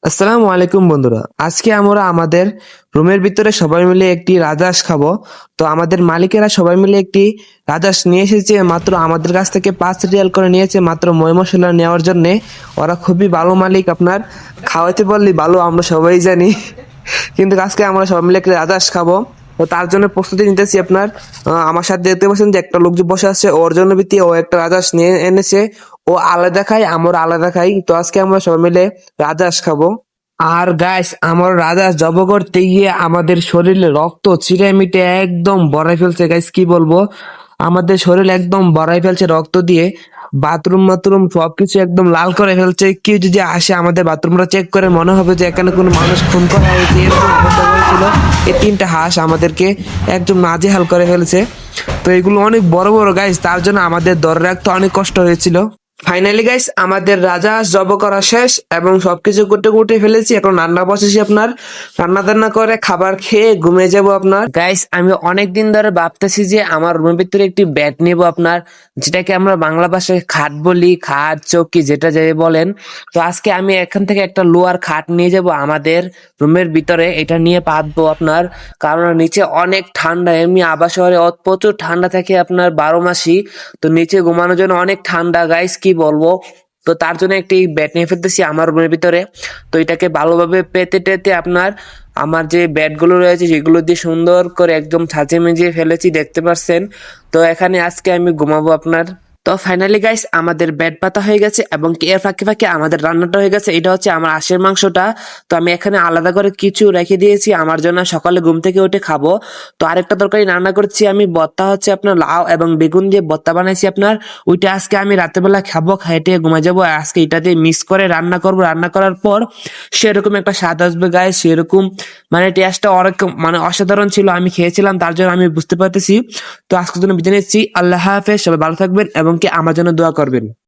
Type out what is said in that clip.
আসসালামু আলাইকুম বন্ধুরা, আজকে আমরা আমাদের রুমের ভিতরে সবাই মিলে একটি রাজহাঁস খাবো। তো আমাদের মালিকেরা সবাই মিলে একটি রাজহাঁস নিয়ে এসেছে, মাত্র আমাদের কাছ থেকে 5 রিয়াল করে নিয়েছে মাত্র ময় মশলা নেওয়ার জন্য। ওরা খুবই ভালো মালিক, আপনার খাওয়াতে বললি ভালো, আমরা সবাই জানি। কিন্তু আজকে আমরা সবাই মিলে একটি রাজহাঁস খাবো, তো তার জন্য প্রস্তুতি নিতেছি। আপনার আমার সাথে দেখতে পাচ্ছেন যে একটা লোক যে বসে আছে, ওর জন্য ও একটা রাজহাঁস নিয়ে এনেছে। ও আলাদা খাই, আমরা আলাদা খাই। তো আজকে আমরা সবাই মিলে রাজহাঁস খাবো। আর গাইস, আমার রাজহাঁস জব করতে গিয়ে আমাদের শরীরে রক্ত ছিঁড়ে মিটে একদম ভরাই ফেলছে। গাইস কি বলবো, আমাদের শরীর একদম ভরাই ফেলছে রক্ত দিয়ে। বাথরুম মাথরুম সবকিছু একদম লাল করে ফেলছে। কেউ যদি আসে আমাদের বাথরুমটা চেক করে, মনে হবে যে এখানে কোনো মানুষ খুন করা হয়েছে, এরকম অবস্থা হয়েছিল। এই 3টা হাঁস আমাদেরকে একদম নাজেহাল করে ফেলছে। তো এগুলো অনেক বড় বড় গাইস, তার জন্য আমাদের ধরে রাখতে অনেক কষ্ট হয়েছিল। ফাইনালি গাইস, আমাদের রাজহাঁস জব করা শেষ এবং সবকিছু কুটে কুটে ফেলেছি। এখন রান্না বসেছি, আপনার রান্না টান্না করে খাবার খেয়ে ঘুমিয়ে যাব। আপনার গাইস, আমি অনেক দিন ধরে ভাবতেছি যে আমার রুমের ভিতরে একটি বেড নিব, আপনার যেটাকে আমরা বাংলা ভাষায় খাট বলি, খাট চৌকি যেটা যাই বলেন। তো আজকে আমি এখান থেকে একটা লোয়ার খাট নিয়ে যাব আমাদের রুমের ভিতরে, এটা নিয়ে পাতবো আপনার। কারণ নিচে অনেক ঠান্ডা, এমনি আবাস শহরে প্রচুর ঠান্ডা থাকে আপনার 12 মাসই। তো নিচে ঘুমানোর জন্য অনেক ঠান্ডা গাইস, কি বলবো। তো তার জন্য একটি বেড নিয়ে ফেলতেছি আমার রুমের ভিতরে। তো এটাকে ভালোভাবে পেতে টেতে আপনার আমার যে বেড গুলো রয়েছে সেগুলো দিয়ে সুন্দর করে একদম সাজিয়ে মেজিয়ে ফেলেছি, দেখতে পাচ্ছেন। তো এখানে আজকে আমি ঘুমাবো আপনার। তো ফাইনালি গাইস, আমাদের বেড পাতা হয়ে গেছে এবং এর ফাঁকে ফাঁকে আমাদের রান্নাটা হয়ে গেছে। এটা হচ্ছে আমার হাঁসের মাংসটা। তো আমি এখানে আলাদা করে কিছু রেখে দিয়েছি আমার জন্য, সকালে ঘুম থেকে উঠে খাবো। তো আরেকটা তরকারি রান্না করছি আমি, ভর্তা হচ্ছে আপনার লাউ এবং বেগুন দিয়ে ভর্তা বানাইছি আপনার। ওইটা আজকে আমি রাতের বেলা খাবো, খাইতে ঘুমাই যাবো। আজকে এটাতে মিক্স করে রান্না করবো, রান্না করার পর সেরকম একটা স্বাদ আসবে গাইস, সেরকম মানে টেস্টটা অনেক মানে অসাধারণ ছিল। আমি খেয়েছিলাম, তার জন্য আমি বুঝতে পারতেছি। তো আজকের জন্য বিদায় নিচ্ছি, আল্লাহ হাফেজ, সবাই ভালো থাকবেন এবং কি আমার জন্য দোয়া করবেন।